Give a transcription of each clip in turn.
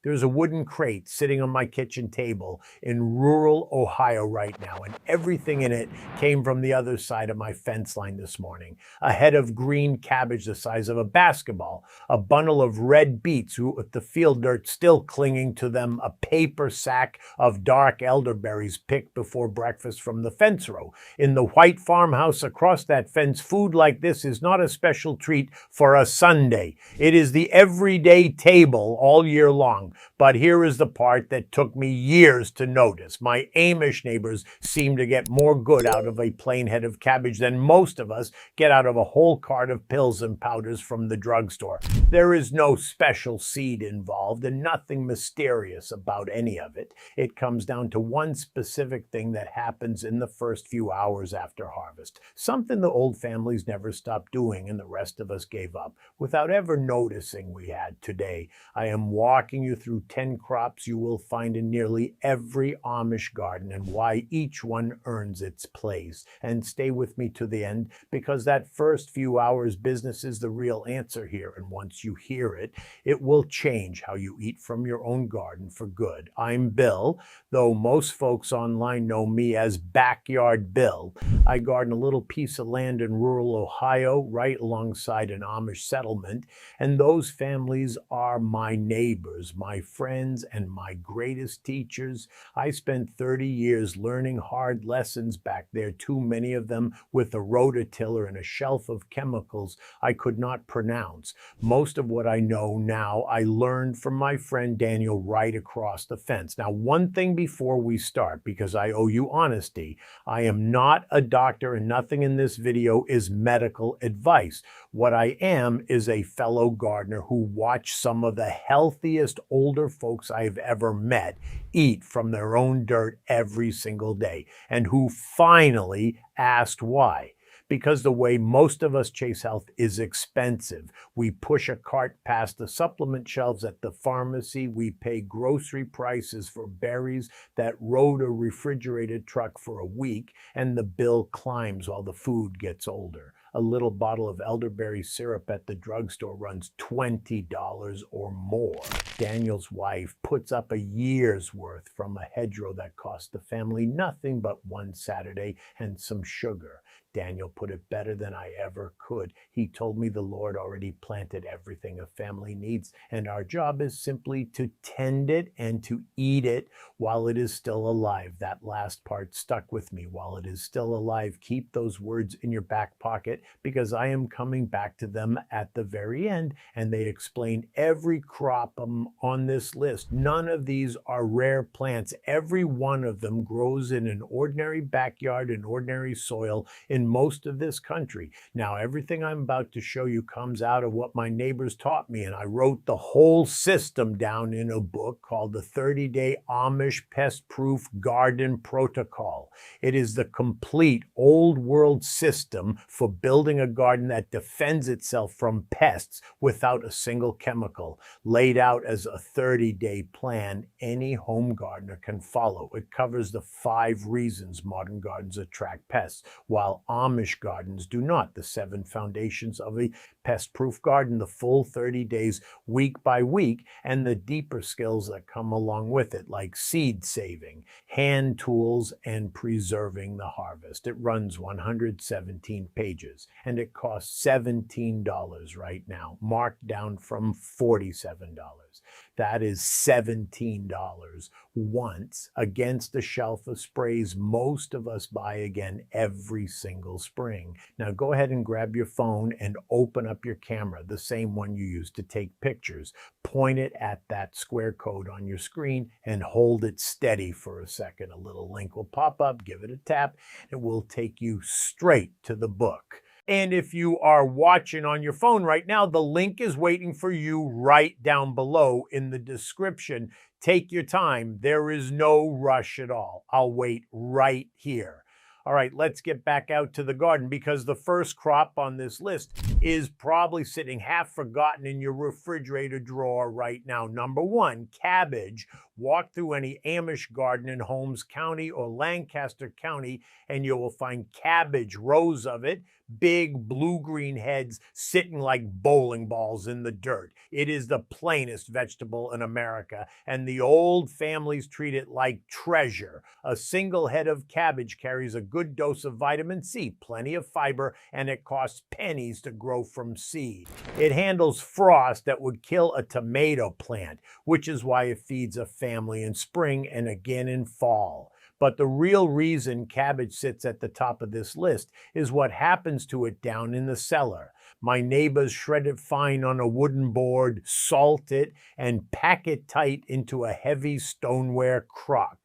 There's a wooden crate sitting on my kitchen table in rural Ohio right now, and everything in it came from the other side of my fence line this morning. A head of green cabbage the size of a basketball, a bundle of red beets with the field dirt still clinging to them, a paper sack of dark elderberries picked before breakfast from the fence row. In the white farmhouse across that fence, food like this is not a special treat for a Sunday. It is the everyday table all year long. But here is the part that took me years to notice. My Amish neighbors seem to get more good out of a plain head of cabbage than most of us get out of a whole cart of pills and powders from the drugstore. There is no special seed involved and nothing mysterious about any of it. It comes down to one specific thing that happens in the first few hours after harvest. Something the old families never stopped doing and the rest of us gave up without ever noticing we had. Today, I am walking you through 10 crops you will find in nearly every Amish garden and why each one earns its place. And stay with me to the end, because that first few hours business is the real answer here. And once you hear it, it will change how you eat from your own garden for good. I'm Bill, though most folks online know me as Backyard Bill. I garden a little piece of land in rural Ohio right alongside an Amish settlement, and those families are my neighbors, my friends, and my greatest teachers. I spent 30 years learning hard lessons back there, too many of them with a rototiller and a shelf of chemicals I could not pronounce. Most of what I know now I learned from my friend Daniel right across the fence. Now, one thing before we start, because I owe you honesty, I am not a doctor and nothing in this video is medical advice. What I am is a fellow gardener who watched some of the healthiest older folks I've ever met eat from their own dirt every single day, and who finally asked why. Because the way most of us chase health is expensive. We push a cart past the supplement shelves at the pharmacy. We pay grocery prices for berries that rode a refrigerated truck for a week, and the bill climbs while the food gets older. A little bottle of elderberry syrup at the drugstore runs $20 or more. Daniel's wife puts up a year's worth from a hedgerow that cost the family nothing but one Saturday and some sugar. Daniel put it better than I ever could. He told me the Lord already planted everything a family needs, and our job is simply to tend it and to eat it while it is still alive. That last part stuck with me. While it is still alive, keep those words in your back pocket, because I am coming back to them at the very end, and they explain every crop on this list. None of these are rare plants. Every one of them grows in an ordinary backyard in ordinary soil in most of this country. Now, everything I'm about to show you comes out of what my neighbors taught me, and I wrote the whole system down in a book called the 30-Day Amish Pest-Proof Garden Protocol. It is the complete old world system for building a garden that defends itself from pests without a single chemical, laid out as a 30-day plan any home gardener can follow. It covers the 5 reasons modern gardens attract pests, while Amish gardens do not. The 7 foundations of a pest-proof garden, the full 30 days, week by week, and the deeper skills that come along with it, like seed saving, hand tools, and preserving the harvest. It runs 117 pages, and it costs $17 right now, marked down from $47. That is $17 once against a shelf of sprays most of us buy again every single spring. Now go ahead and grab your phone and open up your camera, the same one you use to take pictures. Point it at that square code on your screen and hold it steady for a second. A little link will pop up, give it a tap, it will take you straight to the book. And if you are watching on your phone right now, the link is waiting for you right down below in the description. Take your time. There is no rush at all. I'll wait right here. All right, let's get back out to the garden, because the first crop on this list is probably sitting half forgotten in your refrigerator drawer right now. Number 1, cabbage. Walk through any Amish garden in Holmes County or Lancaster County, and you will find cabbage, rows of it, big blue-green heads sitting like bowling balls in the dirt. It is the plainest vegetable in America, and the old families treat it like treasure. A single head of cabbage carries a good dose of vitamin C, plenty of fiber, and it costs pennies to grow from seed. It handles frost that would kill a tomato plant, which is why it feeds a family in spring and again in fall. But the real reason cabbage sits at the top of this list is what happens to it down in the cellar. My neighbors shred it fine on a wooden board, salt it, and pack it tight into a heavy stoneware crock.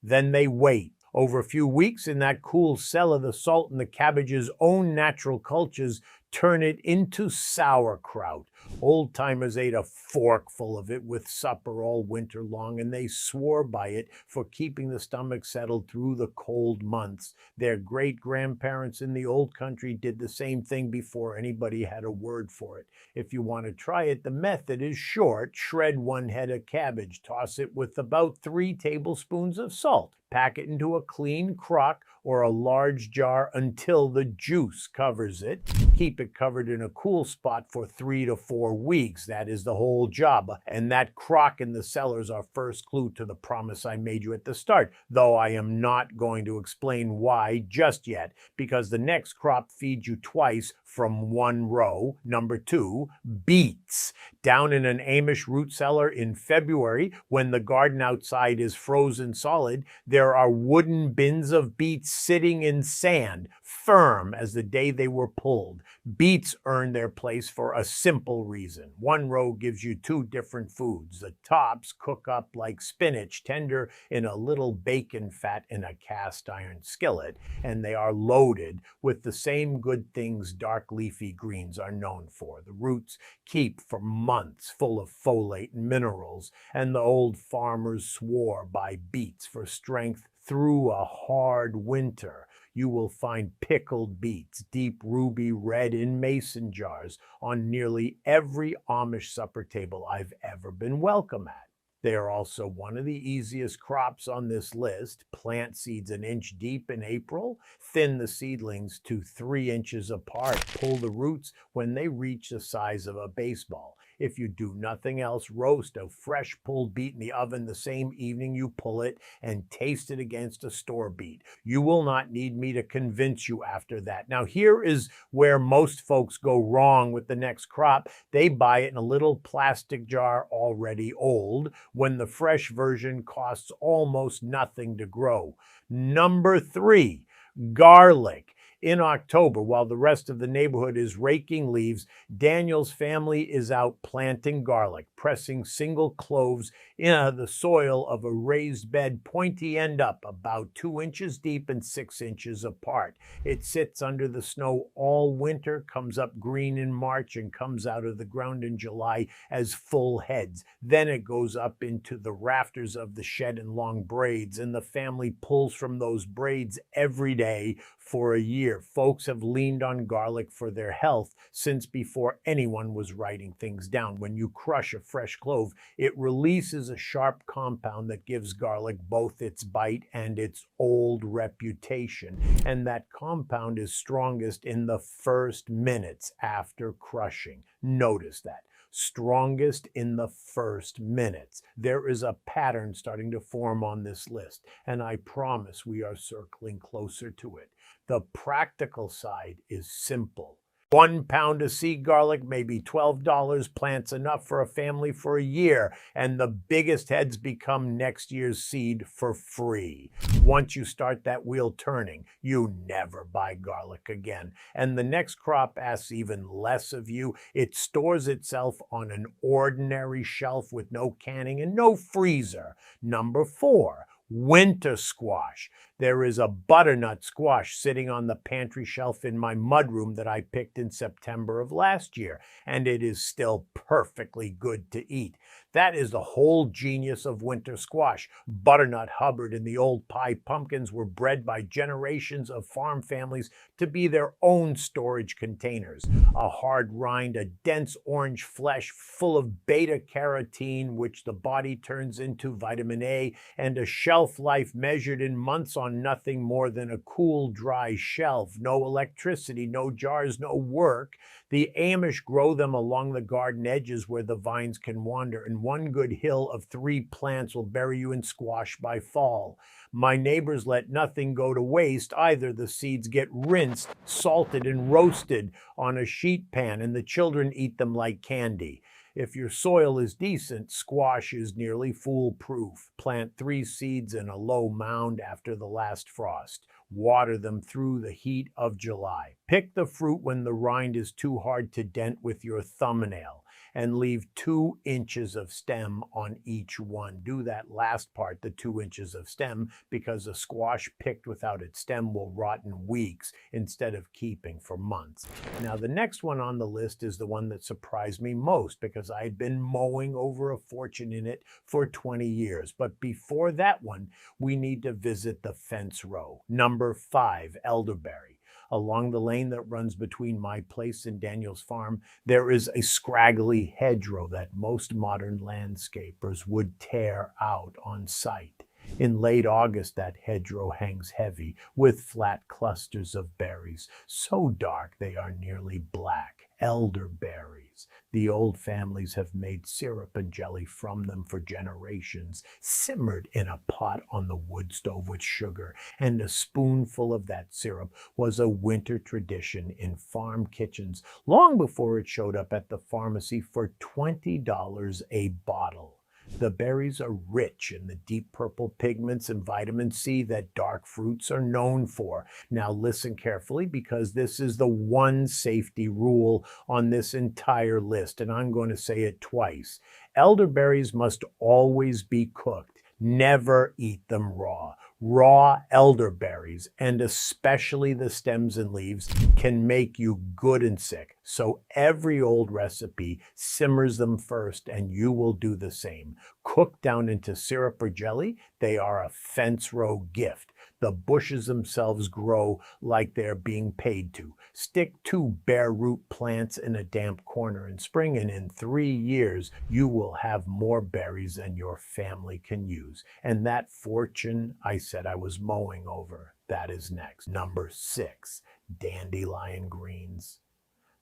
Then they wait. Over a few weeks in that cool cellar, the salt and the cabbage's own natural cultures turn it into sauerkraut. Old-timers ate a forkful of it with supper all winter long, and they swore by it for keeping the stomach settled through the cold months. Their great-grandparents in the old country did the same thing before anybody had a word for it. If you want to try it, the method is short. Shred 1 head of cabbage, toss it with about 3 tablespoons of salt. Pack it into a clean crock or a large jar until the juice covers it. Keep it covered in a cool spot for 3 to 4 weeks. That is the whole job. And that crock in the cellar is our first clue to the promise I made you at the start, though I am not going to explain why just yet, because the next crop feeds you twice from one row. Number 2, beets. Down in an Amish root cellar in February, when the garden outside is frozen solid, there are wooden bins of beets sitting in sand, firm as the day they were pulled. Beets earn their place for a simple reason. One row gives you 2 different foods. The tops cook up like spinach, tender in a little bacon fat in a cast iron skillet, and they are loaded with the same good things dark leafy greens are known for. The roots keep for months, full of folate and minerals, and the old farmers swore by beets for strength through a hard winter. You will find pickled beets, deep ruby red in mason jars, on nearly every Amish supper table I've ever been welcome at. They are also one of the easiest crops on this list. Plant seeds an inch deep in April. Thin the seedlings to 3 inches apart. Pull the roots when they reach the size of a baseball. If you do nothing else, roast a fresh pulled beet in the oven the same evening you pull it and taste it against a store beet. You will not need me to convince you after that. Now, here is where most folks go wrong with the next crop. They buy it in a little plastic jar already old, when the fresh version costs almost nothing to grow. Number 3, garlic. In October, while the rest of the neighborhood is raking leaves, Daniel's family is out planting garlic, pressing single cloves in the soil of a raised bed, pointy end up, about 2 inches deep and 6 inches apart. It sits under the snow all winter, comes up green in March, and comes out of the ground in July as full heads. Then it goes up into the rafters of the shed in long braids, and the family pulls from those braids every day for a year. Folks have leaned on garlic for their health since before anyone was writing things down. When you crush a fresh clove, it releases a sharp compound that gives garlic both its bite and its old reputation. And that compound is strongest in the first minutes after crushing. Notice that. Strongest in the first minutes. There is a pattern starting to form on this list, and I promise we are circling closer to it. The practical side is simple. 1 pound of seed garlic, maybe $12, plants enough for a family for a year, and the biggest heads become next year's seed for free. Once you start that wheel turning, you never buy garlic again. And the next crop asks even less of you. It stores itself on an ordinary shelf with no canning and no freezer. Number 4, winter squash. There is a butternut squash sitting on the pantry shelf in my mudroom that I picked in September of last year, and it is still perfectly good to eat. That is the whole genius of winter squash. Butternut Hubbard and the old pie pumpkins were bred by generations of farm families to be their own storage containers. A hard rind, a dense orange flesh full of beta-carotene, which the body turns into vitamin A, and a shelf life measured in months on nothing more than a cool, dry shelf. No electricity, no jars, no work. The Amish grow them along the garden edges where the vines can wander, and one good hill of 3 plants will bury you in squash by fall. My neighbors let nothing go to waste either. The seeds get rinsed, salted, and roasted on a sheet pan, and the children eat them like candy. If your soil is decent, squash is nearly foolproof. Plant 3 seeds in a low mound after the last frost. Water them through the heat of July. Pick the fruit when the rind is too hard to dent with your thumbnail, and leave 2 inches of stem on each one. Do that last part, the 2 inches of stem, because a squash picked without its stem will rot in weeks instead of keeping for months. Now, the next one on the list is the one that surprised me most because I had been mowing over a fortune in it for 20 years. But before that one, we need to visit the fence row. Number 5, elderberry. Along the lane that runs between my place and Daniel's farm, there is a scraggly hedgerow that most modern landscapers would tear out on sight. In late August, that hedgerow hangs heavy with flat clusters of berries, so dark they are nearly black. Elderberries. The old families have made syrup and jelly from them for generations, simmered in a pot on the wood stove with sugar, and a spoonful of that syrup was a winter tradition in farm kitchens long before it showed up at the pharmacy for $20 a bottle. The berries are rich in the deep purple pigments and vitamin C that dark fruits are known for. Now listen carefully, because this is the one safety rule on this entire list, and I'm going to say it twice. Elderberries must always be cooked. Never eat them raw. Raw elderberries, and especially the stems and leaves, can make you good and sick. So every old recipe simmers them first, and you will do the same. Cooked down into syrup or jelly, they are a fence row gift. The bushes themselves grow like they're being paid to. Stick 2 bare root plants in a damp corner in spring, and in 3 years, you will have more berries than your family can use. And that fortune I said I was mowing over, that is next. Number 6, dandelion greens.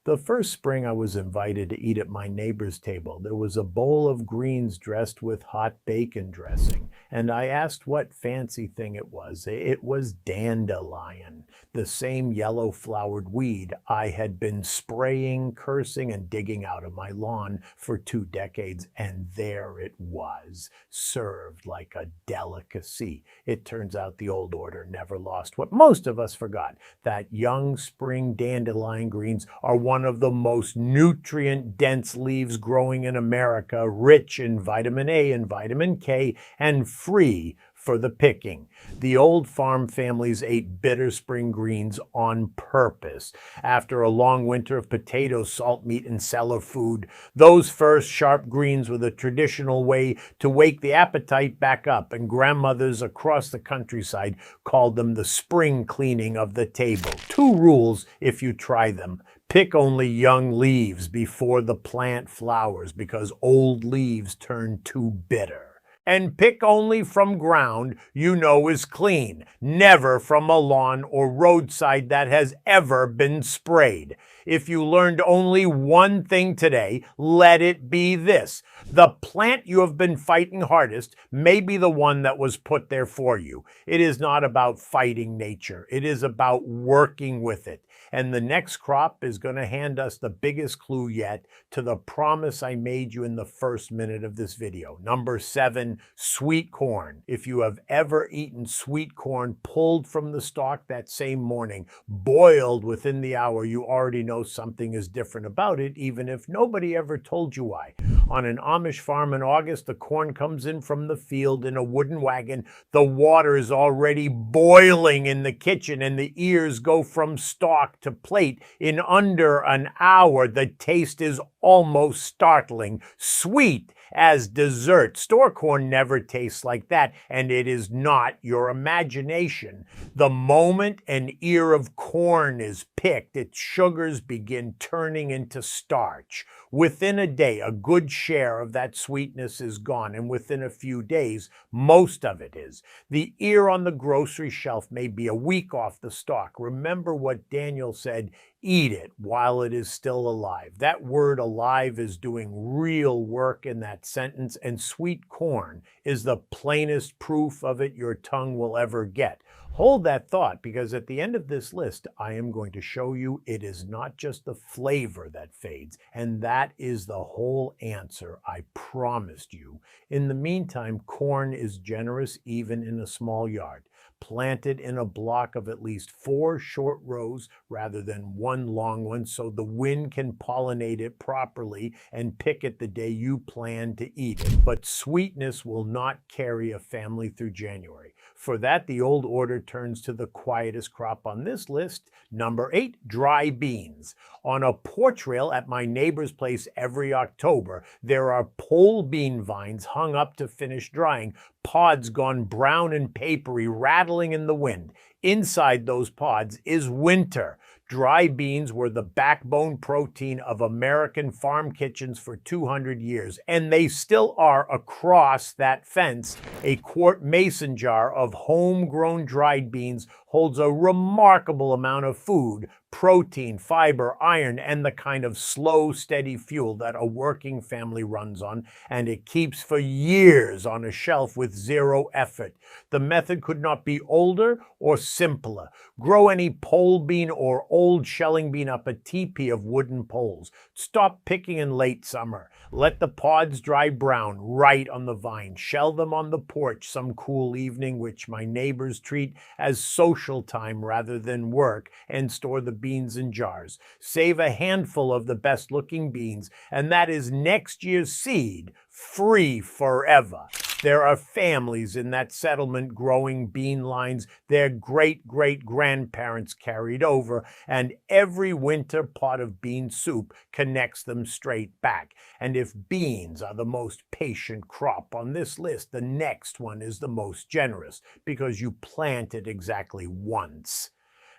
The first spring I was invited to eat at my neighbor's table, there was a bowl of greens dressed with hot bacon dressing, and I asked what fancy thing it was. It was dandelion, the same yellow-flowered weed I had been spraying, cursing, and digging out of my lawn for 2 decades, and there it was, served like a delicacy. It turns out the old order never lost what most of us forgot, that young spring dandelion greens are one of the most nutrient-dense leaves growing in America, rich in vitamin A and vitamin K, and free for the picking. The old farm families ate bitter spring greens on purpose. After a long winter of potatoes, salt meat, and cellar food, those first sharp greens were the traditional way to wake the appetite back up, and grandmothers across the countryside called them the spring cleaning of the table. 2 rules if you try them. Pick only young leaves before the plant flowers, because old leaves turn too bitter. And pick only from ground you know is clean, never from a lawn or roadside that has ever been sprayed. If you learned only one thing today, let it be this: the plant you have been fighting hardest may be the one that was put there for you. It is not about fighting nature. It is about working with it. And the next crop is going to hand us the biggest clue yet to the promise I made you in the first minute of this video. Number 7, sweet corn. If you have ever eaten sweet corn pulled from the stalk that same morning, boiled within the hour, you already know something is different about it, even if nobody ever told you why. On an Amish farm in August, the corn comes in from the field in a wooden wagon. The water is already boiling in the kitchen, and the ears go from stalk to plate in under an hour. The taste is almost startling, sweet as dessert. Store corn never tastes like that, and it is not your imagination. The moment an ear of corn is picked, its sugars begin turning into starch. Within a day, a good share of that sweetness is gone, and within a few days, most of it is. The ear on the grocery shelf may be a week off the stalk. Remember what Daniel said, eat it while it is still alive. That word alive is doing real work in that sentence, and sweet corn is the plainest proof of it your tongue will ever get. Hold that thought, because at the end of this list, I am going to show you it is not just the flavor that fades, and that is the whole answer I promised you. In the meantime, corn is generous even in a small yard. Plant it in a block of at least 4 short rows rather than one long one, so the wind can pollinate it properly and pick it the day you plan to eat it. But sweetness will not carry a family through January. For that, the old order turns to the quietest crop on this list. Number 8, dry beans. On a porch rail at my neighbor's place every October, there are pole bean vines hung up to finish drying, pods gone brown and papery, rattling in the wind. Inside those pods is winter. Dry beans were the backbone protein of American farm kitchens for 200 years, and they still are across that fence. A quart mason jar of homegrown dried beans holds a remarkable amount of food, protein, fiber, iron, and the kind of slow, steady fuel that a working family runs on, and it keeps for years on a shelf with zero effort. The method could not be older or simpler. Grow any pole bean or old shelling bean up a teepee of wooden poles. Stop picking in late summer. Let the pods dry brown right on the vine. Shell them on the porch some cool evening, which my neighbors treat as social time rather than work, and store the beans in jars. Save a handful of the best looking beans, and that is next year's seed, free forever. There are families in that settlement growing bean lines their great-great-grandparents carried over, and every winter pot of bean soup connects them straight back. And if beans are the most patient crop on this list, the next one is the most generous, because you plant it exactly once.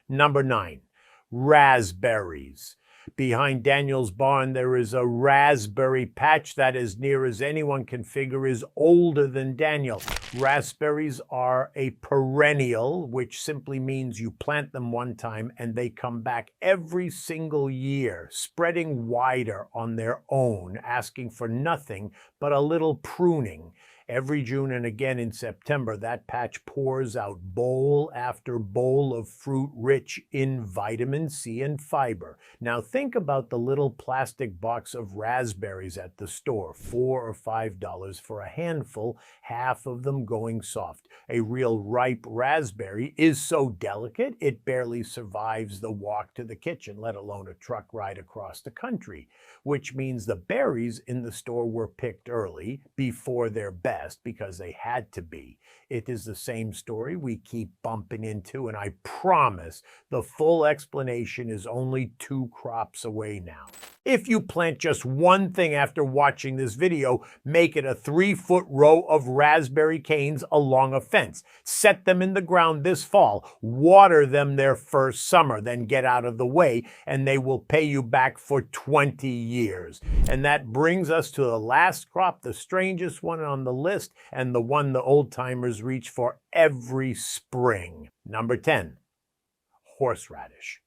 Number 9, raspberries. Behind Daniel's barn, there is a raspberry patch that, as near as anyone can figure, is older than Daniel. Raspberries are a perennial, which simply means you plant them one time and they come back every single year, spreading wider on their own, asking for nothing but a little pruning. Every June and again in September, that patch pours out bowl after bowl of fruit rich in vitamin C and fiber. Now think about the little plastic box of raspberries at the store, $4 or $5 for a handful, half of them going soft. A real ripe raspberry is so delicate it barely survives the walk to the kitchen, let alone a truck ride across the country, which means the berries in the store were picked early, before their best, because they had to be. It is the same story we keep bumping into, and I promise the full explanation is only 2 crops away now. If you plant just one thing after watching this video, make it a 3-foot row of raspberry canes along a fence. Set them in the ground this fall, water them their first summer, then get out of the way, and they will pay you back for 20 years. And that brings us to the last crop, the strangest one on the list, and the one the old-timers reach for every spring. Number 10, horseradish.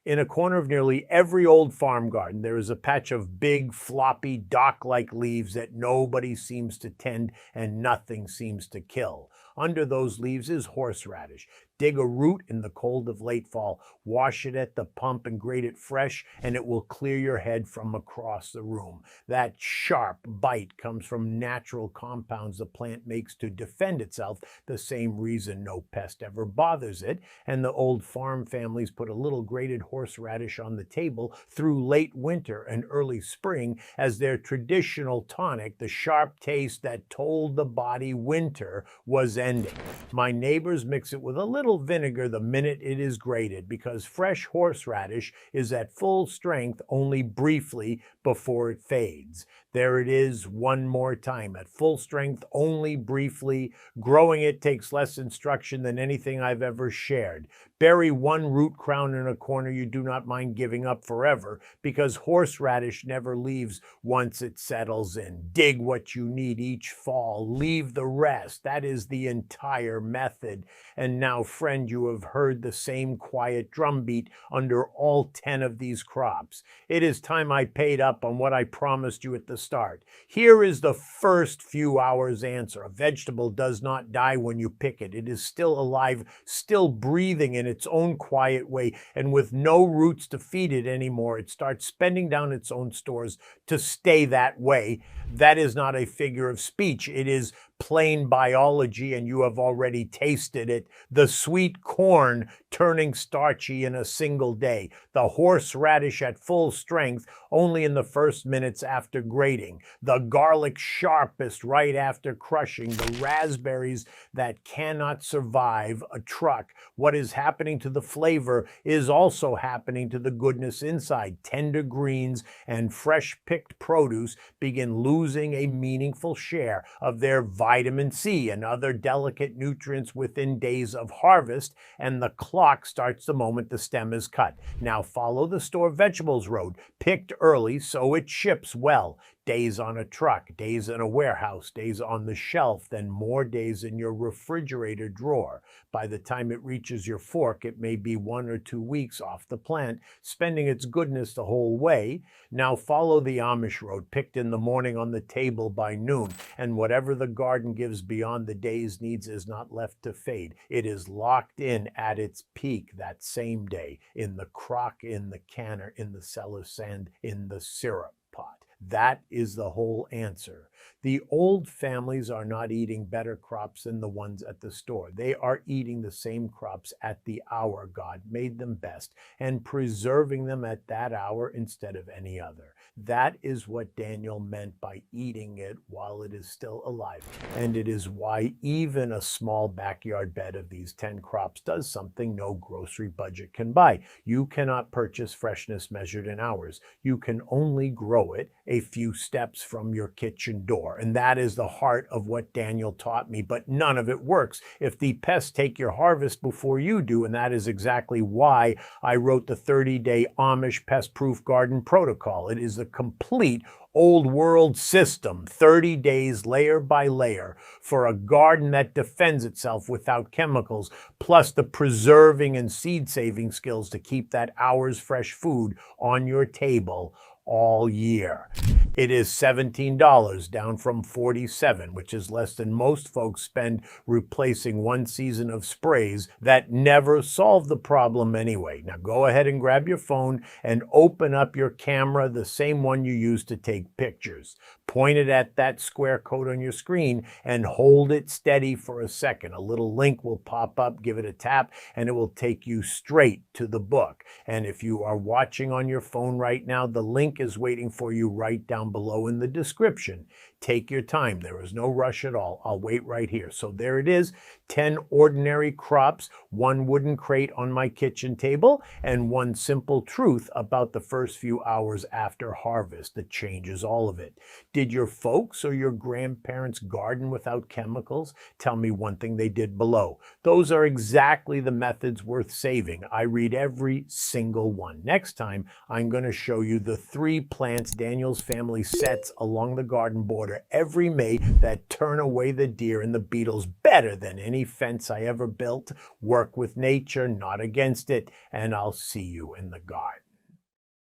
In a corner of nearly every old farm garden, there is a patch of big, floppy, dock-like leaves that nobody seems to tend and nothing seems to kill. Under those leaves is horseradish. Dig a root in the cold of late fall, wash it at the pump and grate it fresh, and it will clear your head from across the room. That sharp bite comes from natural compounds the plant makes to defend itself, the same reason no pest ever bothers it, and the old farm families put a little grated horseradish on the table through late winter and early spring as their traditional tonic, the sharp taste that told the body winter was ending. My neighbors mix it with a little little vinegar the minute it is grated, because fresh horseradish is at full strength only briefly before it fades. There it is one more time, at full strength only briefly. Growing it takes less instruction than anything I've ever shared. Bury one root crown in a corner you do not mind giving up forever, because horseradish never leaves once it settles in. Dig what you need each fall, leave the rest. That is the entire method. And now, friend, you have heard the same quiet drumbeat under all 10 of these crops. It is time I paid up on what I promised you at the start. Here is the first few hours answer. A vegetable does not die when you pick it. It is still alive, still breathing in its own quiet way, and with no roots to feed it anymore, it starts spending down its own stores to stay that way. That is not a figure of speech. It is plain biology, and you have already tasted it. The sweet corn turning starchy in a single day. The horseradish at full strength only in the first minutes after grating. The garlic sharpest right after crushing. The raspberries that cannot survive a truck. What is happening to the flavor is also happening to the goodness inside. Tender greens and fresh picked produce begin losing a meaningful share of their vitamin C and other delicate nutrients within days of harvest, and the clock starts the moment the stem is cut. Now follow the store vegetables road. Picked early so it ships well. Days on a truck, days in a warehouse, days on the shelf, then more days in your refrigerator drawer. By the time it reaches your fork, it may be 1 or 2 weeks off the plant, spending its goodness the whole way. Now follow the Amish road, picked in the morning on the table by noon, and whatever the garden gives beyond the day's needs is not left to fade. It is locked in at its peak that same day, in the crock, in the canner, in the cellar sand, in the syrup pot. That is the whole answer. The old families are not eating better crops than the ones at the store. They are eating the same crops at the hour God made them best and preserving them at that hour instead of any other. That is what Daniel meant by eating it while it is still alive. And it is why even a small backyard bed of these 10 crops does something no grocery budget can buy. You cannot purchase freshness measured in hours. You can only grow it a few steps from your kitchen door. And that is the heart of what Daniel taught me, but none of it works if the pests take your harvest before you do. And that is exactly why I wrote the 30-day Amish Pest-Proof Garden Protocol. It is the complete old world system, 30 days layer by layer, for a garden that defends itself without chemicals, plus the preserving and seed saving skills to keep that hour's fresh food on your table all year. It is $17, down from $47, which is less than most folks spend replacing one season of sprays that never solve the problem anyway. Now go ahead and grab your phone and open up your camera, the same one you use to take pictures. Point it at that square code on your screen and hold it steady for a second. A little link will pop up, give it a tap, and it will take you straight to the book. And if you are watching on your phone right now, the link is waiting for you right down below in the description. Take your time. There is no rush at all. I'll wait right here. So there it is, 10 ordinary crops, 1 wooden crate on my kitchen table, and 1 simple truth about the first few hours after harvest that changes all of it. Did your folks or your grandparents garden without chemicals? Tell me one thing they did below. Those are exactly the methods worth saving. I read every single one. Next time, I'm going to show you the 3 plants Daniel's family sets along the garden border every May that turn away the deer and the beetles better than any fence I ever built. Work with nature, not against it, and I'll see you in the garden.